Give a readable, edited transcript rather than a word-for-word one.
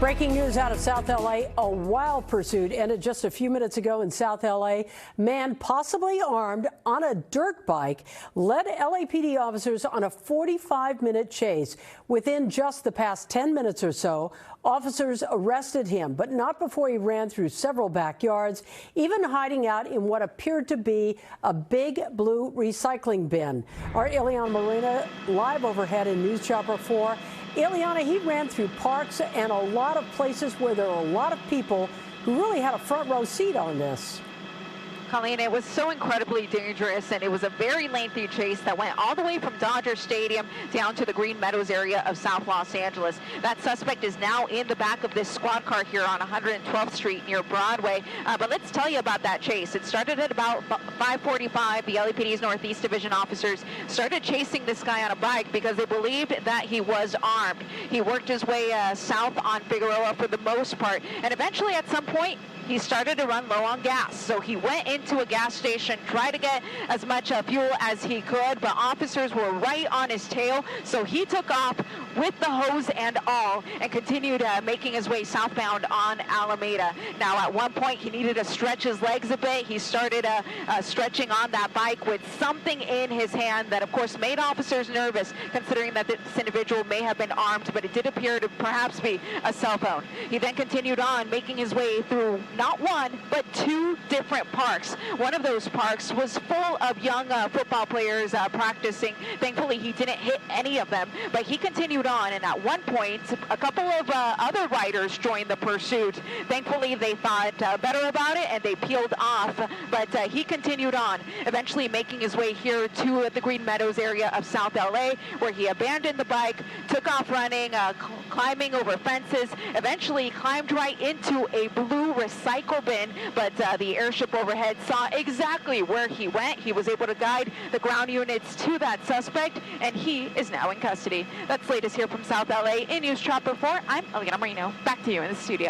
Breaking news out of South LA. A wild pursuit ended just a few minutes ago in South LA. Man possibly armed on a dirt bike led LAPD officers on a 45-minute chase. Within just the past 10 minutes or so, officers arrested him, but not before he ran through several backyards, even hiding out in what appeared to be a big blue recycling bin. Our Eliana Moreno live overhead in News Chopper 4. Eliana, he ran through parks and a lot of places where there are a lot of people who really had a front row seat on this. Colleen, it was so incredibly dangerous, and it was a very lengthy chase that went all the way from Dodger Stadium down to the Green Meadows area of South Los Angeles. That suspect is now in the back of this squad car here on 112th Street near Broadway. But let's tell you about that chase. It started at about 5:45. The LAPD's Northeast Division officers started chasing this guy on a bike because they believed that he was armed. He worked his way south on Figueroa for the most part, and eventually at some point, he started to run low on gas. So he went into a gas station, tried to get as much fuel as he could, but officers were right on his tail. So he took off with the hose and all and continued making his way southbound on Alameda. Now, at one point, he needed to stretch his legs a bit. He started stretching on that bike with something in his hand that, of course, made officers nervous, considering that this individual may have been armed, but it did appear to perhaps be a cell phone. He then continued on, making his way through not one, but two different parks. One of those parks was full of young football players practicing. Thankfully, he didn't hit any of them, but he continued on, and at one point, a couple of other riders joined the pursuit. Thankfully, they thought better about it, and they peeled off, but he continued on, eventually making his way here to the Green Meadows area of South LA, where he abandoned the bike, took off running, climbing over fences, eventually climbed right into a blue recycle bin, but the airship overhead saw exactly where he went. He was able to guide the ground units to that suspect, and he is now in custody. That's latest here from South LA. In News Chopper 4, I'm Eliana Moreno. Back to you in the studio.